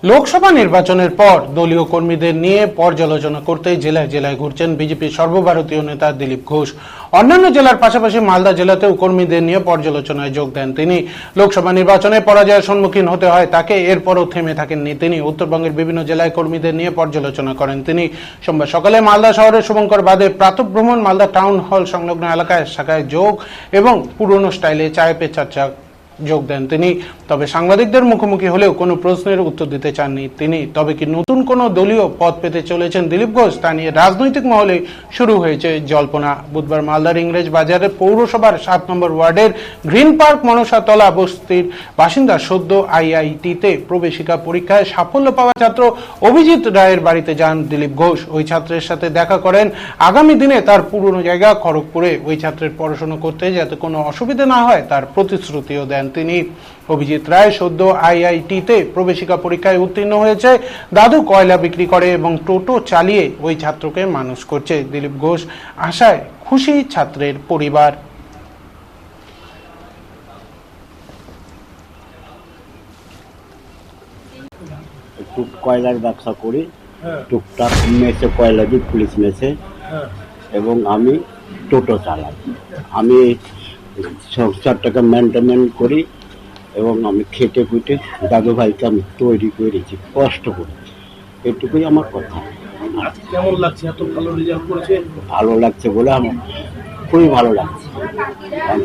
লোকসভা নির্বাচনের পর দলীয় কর্মীদের নিয়ে পর্যালোচনা করতে জেলায় জেলায় ঘুরছেন বিজেপির সর্বভারতীয় নেতা দিলীপ ঘোষ। অন্যান্য জেলার পাশাপাশি মালদা জেলাতেও কর্মীদের নিয়ে পর্যালোচনায় যোগ দেন তিনি। লোকসভা নির্বাচনে পরাজয়ের সম্মুখীন হতে হয় তাকে, এরপরও থেমে থাকেননি তিনি। উত্তরবঙ্গের বিভিন্ন জেলায় কর্মীদের নিয়ে পর্যালোচনা করেন তিনি। সোমবার সকালে মালদা শহরের শুভঙ্কর বাদে প্রাতঃভ্রমণ, মালদা টাউন হল সংলগ্ন এলাকায় শাখায় যোগ এবং পুরনো স্টাইলে চায়ে পে চর্চা যোগ দেন তিনি। তবে সাংবাদিকদের মুখোমুখি হলেও কোনো প্রশ্নের উত্তর দিতে চাননি তিনি। তবে কি নতুন কোনো দলীয় পদ পেতে চলেছেন দিলীপ ঘোষ, তা নিয়ে রাজনৈতিক মহলে শুরু হয়েছে জল্পনা। বুধবার মালদার ইংরেজ বাজারের পৌরসভার 7 নম্বর ওয়ার্ডের গ্রিন পার্ক মনসাতলা বস্তির বাসিন্দা সদ্য আইআইটিতে প্রবেশিকা পরীক্ষায় সাফল্য পাওয়া ছাত্র অভিজিৎ রায়ের বাড়িতে যান দিলীপ ঘোষ। ওই ছাত্রের সাথে দেখা করেন। আগামী দিনে তার পুরনো জায়গা খড়গপুরে ওই ছাত্রের পড়াশোনা করতে যাতে কোনো অসুবিধা না হয় তার প্রতিশ্রুতিও দেন তিনি। অভিজিৎ রায় সদ্য আইআইটিতে প্রবেশিকা পরীক্ষায় উত্তীর্ণ হয়েছে। দাদু কয়লা বিক্রি করে এবং টোটো চালিয়ে ওই ছাত্রকে মানুষ করছে। দিলীপ ঘোষ আশায় খুশি ছাত্রের পরিবার। একটু কয়লার ব্যবসা করি, টুকটাক মেসে কয়লা দিই, পুলিশ মেসে, এবং আমি টোটো চালাই। আমি সংসারটাকে মেনটেন করি এবং আমি খেটে খুঁটে দাদু ভাইকে আমি তৈরি করেছি, কষ্ট করি, এটুকুই আমার কথা। কেমন লাগছে? এত ভালো রেজাল্ট করেছে। ভালো লাগছে বলে আমার খুবই ভালো লাগছে।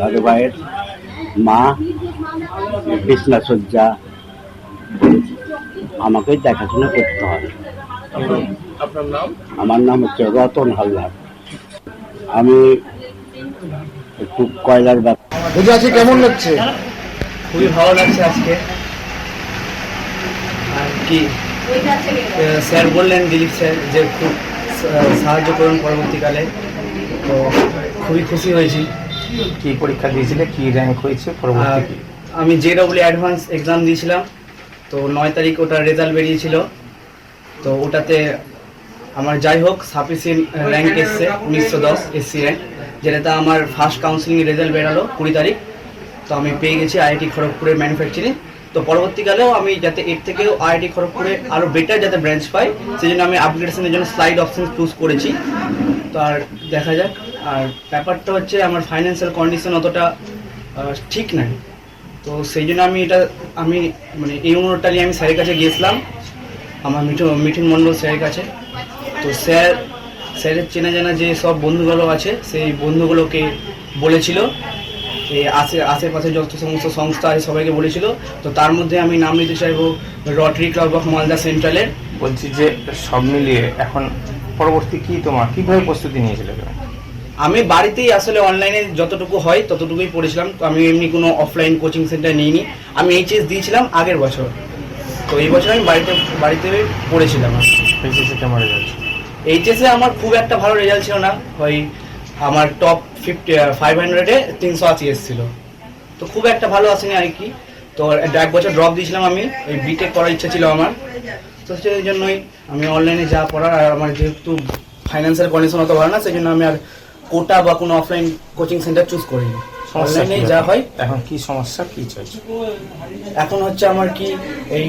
দাদু ভাইয়ের মা বিছনা সজ্জা করেছে, আমাকে দেখাশোনা করতে হবে। আপনার নাম? আমার নাম হচ্ছে রতন হালদার। আমি একটু কয়লার বুঝে আছি। কেমন লাগছে? খুবই ভালো লাগছে আজকে। আর কি স্যার বললেন, দিলীপ স্যার, যে খুব সাহায্য করুন পরবর্তীকালে, তো খুবই খুশি হয়েছি। কি পরীক্ষা দিয়েছিলে, কি র্যাঙ্ক হয়েছে পরবর্তী? আমি জেডব্লিউ অ্যাডভান্স এক্সাম দিয়েছিলাম, তো 9 তারিখ ওটার রেজাল্ট বেরিয়েছিল। তো ওটাতে আমার যাই হোক সাফিসিয়েন্ট র্যাঙ্ক এসছে 1910 এসসি র্যাঙ্ক, যেটাতে আমার ফার্স্ট কাউন্সিলিং রেজাল্ট বেরালো 20 তারিখ। তো আমি পেয়ে গেছি আইআইটি খড়গপুরের ম্যানুফ্যাকচারিং। তো পরবর্তীকালেও আমি যাতে এর থেকেও আইআইটি খড়গপুরে আরও বেটার যাতে ব্রাঞ্চ পাই, সেই জন্য আমি আপগ্রেডেশনের জন্য স্লাইড অপশন চুজ করেছি। তো আর দেখা যাক। আর ব্যাপারটা হচ্ছে আমার ফাইন্যান্সিয়াল কন্ডিশন অতটা ঠিক নাই, তো সেই জন্য আমি মানে এই অনুরোধটা নিয়ে আমি স্যারের কাছে গিয়েছিলাম, আমার মিঠুন মণ্ডল স্যারের কাছে। তো স্যারের চেনা জানা যে সব বন্ধুগুলো আছে, সেই বন্ধুগুলোকে বলেছিল, এই আশেপাশে যত সমস্ত সংস্থা আছে সবাইকে বলেছিল। তো তার মধ্যে আমি নাম নিতে চাইবো রটারি ক্লাব অফ মালদা সেন্ট্রালের। বলছি যে সব মিলিয়ে এখন পরবর্তী কি তোমার কিভাবে প্রস্তুতি নিয়েছিলে? আমি বাড়িতেই আসলে অনলাইনে যতটুকু হয় ততটুকুই পড়েছিলাম। তো আমি এমনি কোনো অফলাইন কোচিং সেন্টার নিইনি। আমি এইচএস দিয়েছিলাম আগের বছর, তো এই বছর আমি বাড়িতে পড়েছিলাম। এইচএসে কেমন রেজাল্ট? এইচএসে আমার খুব একটা ভালো রেজাল্ট ছিল না, ওই আমার টপ 500-এ 380 এসেছিল, তো খুব একটা ভালো আসেনি আর কি। তো 1 বছর ড্রপ দিয়েছিলাম আমি, ওই বিটেক করার ইচ্ছা ছিল আমার। তো সেই জন্যই আমি অনলাইনে যা পড়ার, আর আমার যেহেতু ফাইন্যান্সিয়াল কন্ডিশন অত ভালো না, সেই জন্য আমি আর কোটা বা কোনো অফলাইন কোচিং সেন্টার চুজ করিনি। অনলাইনে যা হয়। এখন কি সমস্যা, কি চাইছো? এখন হচ্ছে আমার কি, এই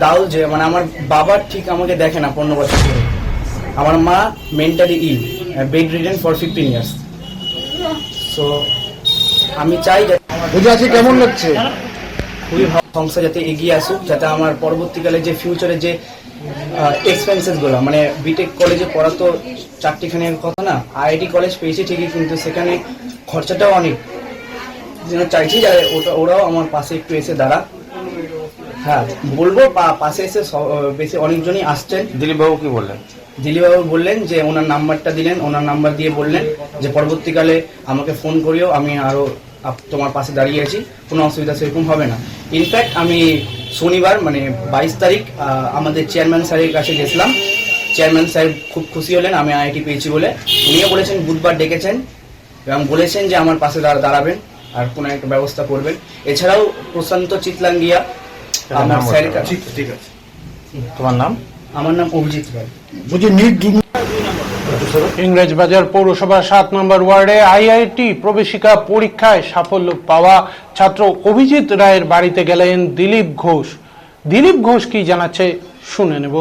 দাদু যে মানে আমার বাবা ঠিক আমাকে দেখে না 15 বছর ধরে। আমার মা mentally ill, bedridden for 15 years. So আমি চাই বুঝে আছি। কেমন লাগছে? খুবই ভালো সংস্থা যাতে এগিয়ে আসুক, যাতে আমার পরবর্তীকালে যে ফিউচারে যে এক্সপেন্সেসগুলো, মানে বিটেক কলেজে পড়া তো 4টিখানের কথা না, আইআইটি কলেজ পেয়েছি ঠিকই, কিন্তু সেখানে খরচাটাও অনেক। যেন চাইছি যে ওরাও আমার পাশে একটু এসে দাঁড়া। হ্যাঁ বলবো, পাশে এসে বেশি অনেকজনই আসছেন। দিলীপবাবু কি বললেন? দিলীপবাবু বললেন যে ওনার নাম্বারটা দিলেন, ওনার নাম্বার দিয়ে বললেন যে পরবর্তীকালে আমাকে ফোন করিও, আমি আরও তোমার পাশে দাঁড়িয়ে আছি, কোনো অসুবিধা সেরকম হবে না। ইনফ্যাক্ট আমি শনিবার মানে 22 তারিখ আমাদের চেয়ারম্যান স্যারের কাছে গেছিলাম। চেয়ারম্যান স্যার খুব খুশি হলেন আমি আইআইটি পেয়েছি বলে। উনিও বলেছেন বুধবার ডেকেছেন এবং বলেছেন যে আমার পাশে দাঁড়াবেন আর কোনো একটা ব্যবস্থা করবেন। এছাড়াও প্রশান্ত চিতলাঙ্গিয়া আমার স্যারের কাছে। ঠিক আছে, তোমার নাম? আমার নাম অভিজিৎ রায়। বুঝি নিট ইংরেজবাজার পৌরসভার 7 নম্বর ওয়ার্ডে আইআইটি প্রবেশিকা পরীক্ষায় সাফল্য পাওয়া ছাত্র অভিজিৎ রায়ের বাড়িতে গেলেন দিলীপ ঘোষ। দিলীপ ঘোষ কি জানাচ্ছে শুনে নেব।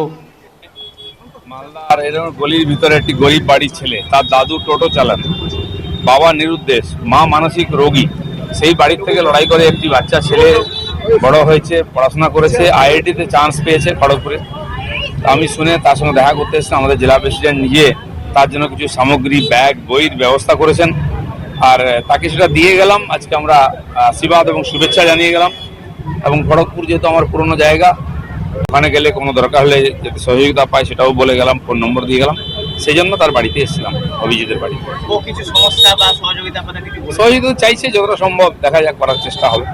মালদার এরকম গলির ভিতরে একটি গরিব বাড়ির ছেলে, তার দাদু টোটো চালান, বাবা নিরুদ্দেশ, মা মানসিক রোগী। সেই বাড়ির থেকে লড়াই করে একটি বাচ্চা ছেলে বড় হয়েছে, পড়াশোনা করেছে, আইআইটিতে চান্স পেয়েছে খড়গপুরে। আমি শুনে তার সঙ্গে দেখা করতে এসেছিলাম। আমাদের জেলা প্রেসিডেন্ট নিজে তার জন্য কিছু সামগ্রী, ব্যাগ, বইয়ের ব্যবস্থা করেছেন, আর তাকে সেটা দিয়ে গেলাম। আজকে আমরা আশীর্বাদ এবং শুভেচ্ছা জানিয়ে গেলাম। এবং খড়গপুর যেহেতু আমার পুরনো জায়গা, ওখানে গেলে কোনো দরকার হলে যাতে সহযোগিতা পাই সেটাও বলে গেলাম, ফোন নম্বর দিয়ে গেলাম। সেই জন্য তার বাড়িতে এসেছিলাম, অভিজিতের বাড়িতে। কিছু সমস্যা বা সহযোগিতা আপনাদের কিছু সহযোগিতা চাইছে, যতটা সম্ভব দেখা যাক, করার চেষ্টা হবে।